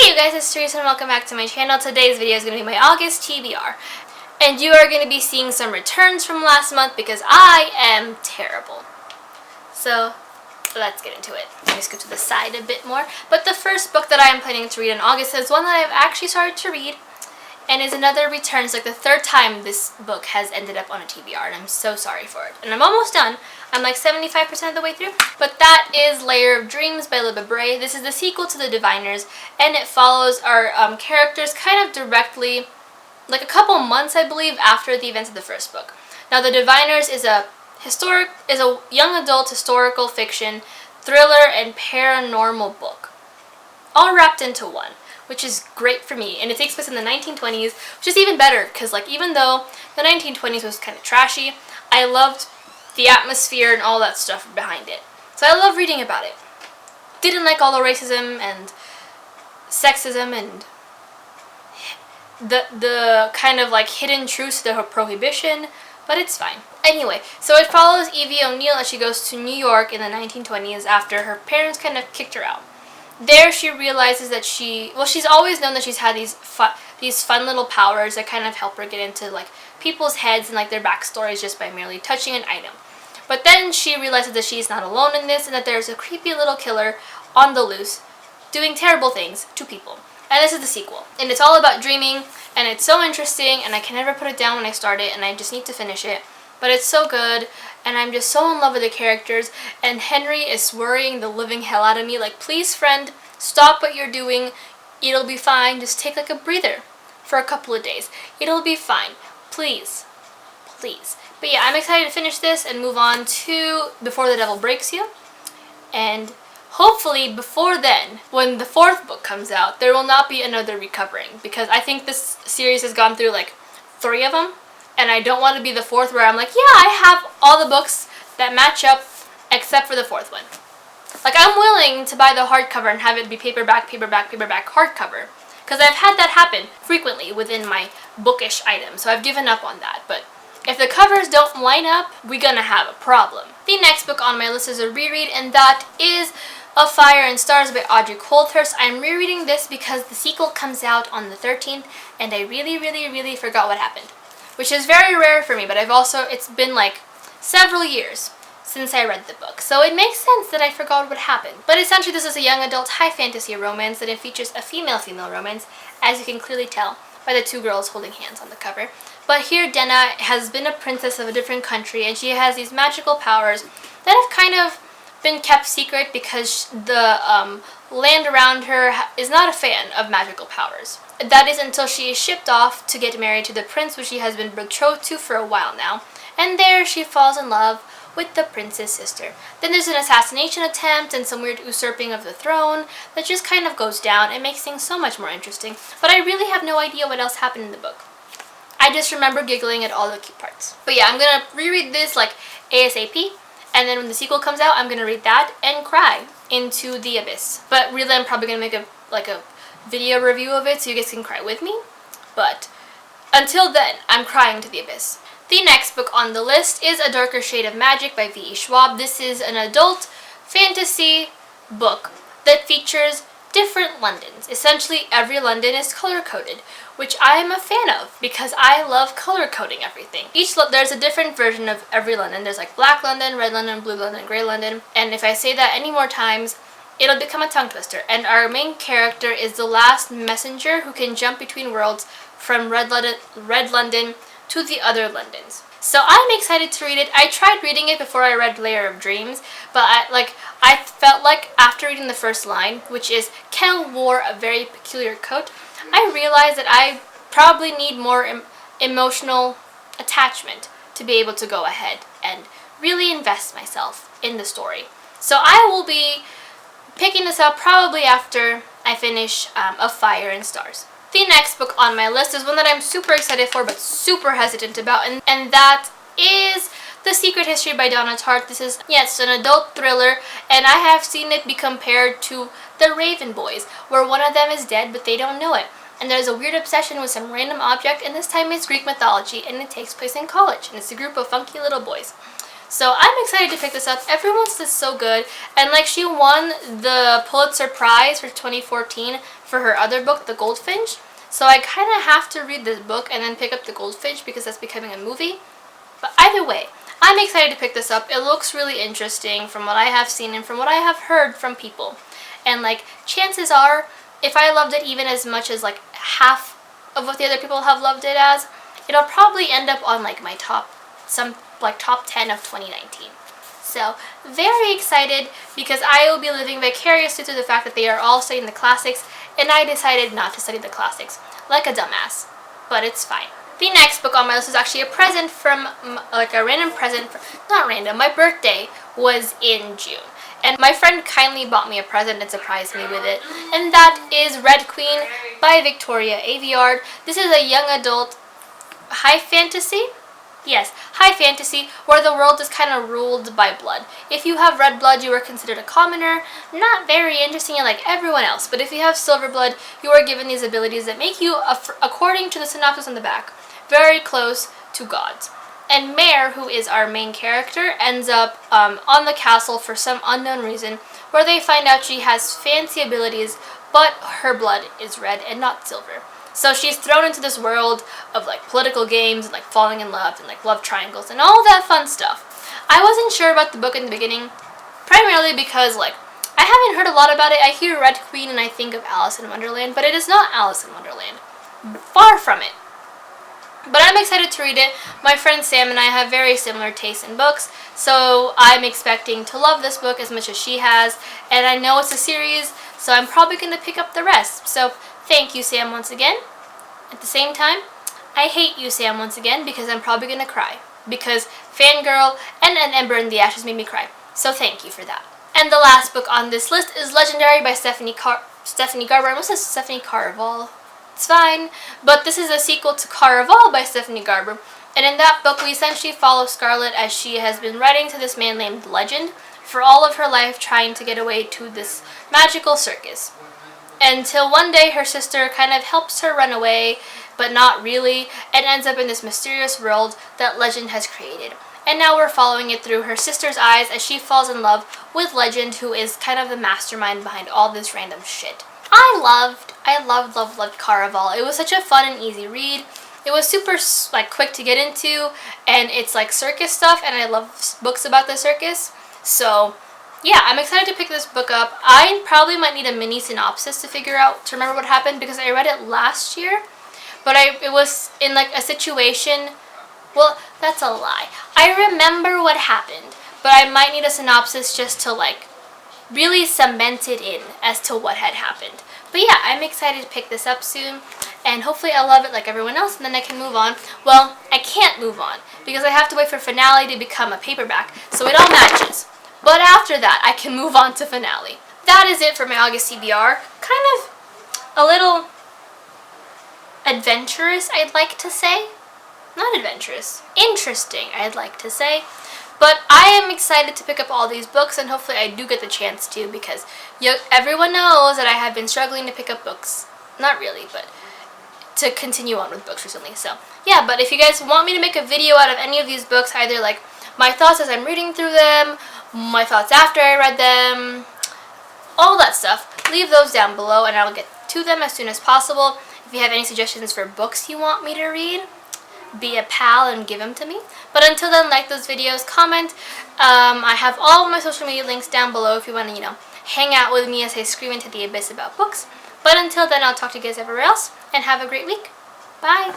Hey you guys, it's Teresa and welcome back to my channel. Today's video is going to be my August TBR. And you are going to be seeing some returns from last month because I am terrible. So, let's get into it. Let me scoot to the side a bit more. But the first book that I am planning to read in August is one that I've actually started to read. And is another return. It's like the third time this book has ended up on a TBR. And I'm so sorry for it. And I'm almost done. I'm like 75% of the way through. But that is Layer of Dreams by Libba Bray. This is the sequel to The Diviners. And it follows our characters kind of directly, like a couple months I believe, after the events of the first book. Now The Diviners is a young adult historical fiction, thriller, and paranormal book. All wrapped into one, which is great for me. And it takes place in the 1920s, which is even better because like even though the 1920s was kind of trashy, I loved the atmosphere and all that stuff behind it. So I love reading about it. Didn't like all the racism and sexism and the kind of like hidden truths to the prohibition, but it's fine. Anyway, so it follows Evie O'Neill as she goes to New York in the 1920s after her parents kind of kicked her out. There she realizes that she's always known that she's had these fun little powers that kind of help her get into like people's heads and like their backstories just by merely touching an item. But then she realizes that she's not alone in this and that there's a creepy little killer on the loose doing terrible things to people. And this is the sequel. And it's all about dreaming and it's so interesting and I can never put it down when I start it and I just need to finish it. But it's so good, and I'm just so in love with the characters, and Henry is worrying the living hell out of me, like, please friend, stop what you're doing, it'll be fine, just take like a breather for a couple of days. It'll be fine, please, please. But yeah, I'm excited to finish this and move on to Before the Devil Breaks You, and hopefully before then, when the fourth book comes out, there will not be another recovering, because I think this series has gone through like 3 of them. And I don't want to be the fourth where I'm like, yeah, I have all the books that match up except for the fourth one. Like, I'm willing to buy the hardcover and have it be paperback, hardcover. Because I've had that happen frequently within my bookish items. So I've given up on that. But if the covers don't line up, we're going to have a problem. The next book on my list is a reread, and that is Of Fire and Stars by Audrey Coulthurst. I'm rereading this because the sequel comes out on the 13th, and I really forgot what happened. Which is very rare for me, but it's been like several years since I read the book. So it makes sense that I forgot what happened. But essentially this is a young adult high fantasy romance and it features a female romance, as you can clearly tell by the 2 girls holding hands on the cover. But here Denna has been a princess of a different country and she has these magical powers that have kind of been kept secret because the land around her is not a fan of magical powers. That is until she is shipped off to get married to the prince who she has been betrothed to for a while now. And there she falls in love with the prince's sister. Then there's an assassination attempt and some weird usurping of the throne that just kind of goes down and makes things so much more interesting. But I really have no idea what else happened in the book. I just remember giggling at all the cute parts. But yeah, I'm gonna reread this like ASAP. And then when the sequel comes out, I'm gonna read that and cry into the abyss. But really, I'm probably gonna make a video review of it so you guys can cry with me. But until then, I'm crying to the abyss. The next book on the list is A Darker Shade of Magic by V.E. Schwab. This is an adult fantasy book that features different Londons. Essentially, every London is color-coded, which I am a fan of because I love color-coding everything. There's a different version of every London. There's like Black London, Red London, Blue London, Grey London. And if I say that any more times, it'll become a tongue twister. And our main character is the last messenger who can jump between worlds from Red London to the other Londons. So I'm excited to read it. I tried reading it before I read Layer of Dreams, but I felt like after reading the first line, which is Kel wore a very peculiar coat, I realized that I probably need more emotional attachment to be able to go ahead and really invest myself in the story. So I will be picking this up probably after I finish Of Fire and Stars. The next book on my list is one that I'm super excited for but super hesitant about, and that is The Secret History by Donna Tartt. This is, yes, an adult thriller, and I have seen it be compared to The Raven Boys, where one of them is dead but they don't know it. And there's a weird obsession with some random object, and this time it's Greek mythology, and it takes place in college, and it's a group of funky little boys. So I'm excited to pick this up. Everyone says it's so good. And like she won the Pulitzer Prize for 2014 for her other book, The Goldfinch. So I kind of have to read this book and then pick up The Goldfinch because that's becoming a movie. But either way, I'm excited to pick this up. It looks really interesting from what I have seen and from what I have heard from people. And like chances are, if I loved it even as much as like half of what the other people have loved it as, it'll probably end up on like my top 10 of 2019. So very excited because I will be living vicariously through the fact that they are all studying the classics and I decided not to study the classics like a dumbass, but it's fine. The next book on my list is actually a present from, like a random present, not random, my birthday was in June. And my friend kindly bought me a present and surprised me with it. And that is Red Queen by Victoria Aveyard. This is a young adult high fantasy. Yes, high fantasy, where the world is kind of ruled by blood. If you have red blood, you are considered a commoner, not very interesting like everyone else. But if you have silver blood, you are given these abilities that make you, according to the synopsis on the back, very close to gods. And Mare, who is our main character, ends up on the castle for some unknown reason, where they find out she has fancy abilities, but her blood is red and not silver. So she's thrown into this world of like political games and like falling in love and like love triangles and all that fun stuff. I wasn't sure about the book in the beginning, primarily because like I haven't heard a lot about it. I hear Red Queen and I think of Alice in Wonderland, but it is not Alice in Wonderland. Far from it. But I'm excited to read it. My friend Sam and I have very similar tastes in books, so I'm expecting to love this book as much as she has. And I know it's a series, so I'm probably going to pick up the rest. So thank you, Sam, once again. At the same time, I hate you, Sam, once again, because I'm probably going to cry. Because Fangirl and An Ember in the Ashes made me cry. So thank you for that. And the last book on this list is Legendary by Stephanie Garber. I almost said Stephanie Caraval. It's fine, but this is a sequel to Caraval by Stephanie Garber, and in that book we essentially follow Scarlet as she has been writing to this man named Legend for all of her life, trying to get away to this magical circus. Until one day her sister kind of helps her run away, but not really, and ends up in this mysterious world that Legend has created. And now we're following it through her sister's eyes as she falls in love with Legend, who is kind of the mastermind behind all this random shit. I loved Caraval. It was such a fun and easy read. It was super like quick to get into, and it's like circus stuff, and I love books about the circus. So yeah, I'm excited to pick this book up. I probably might need a mini synopsis to remember what happened, because I read it last year, but it was in like a situation, well, that's a lie. I remember what happened, but I might need a synopsis just to like really cement it in as to what had happened. But yeah, I'm excited to pick this up soon, and hopefully I'll love it like everyone else, and then I can move on. Well, I can't move on, because I have to wait for Finale to become a paperback, so it all matches. But after that, I can move on to Finale. That is it for my August TBR. Kind of a little adventurous, I'd like to say. Not adventurous. Interesting, I'd like to say. But I am excited to pick up all these books, and hopefully I do get the chance to, because everyone knows that I have been struggling to pick up books. Not really, but to continue on with books recently. So yeah, but if you guys want me to make a video out of any of these books, either like my thoughts as I'm reading through them, my thoughts after I read them, all that stuff, leave those down below and I'll get to them as soon as possible. If you have any suggestions for books you want me to read, be a pal and give them to me. But until then, like those videos, comment. I have all of my social media links down below if you want to, hang out with me as I scream into the abyss about books. But until then, I'll talk to you guys everywhere else, and have a great week. Bye!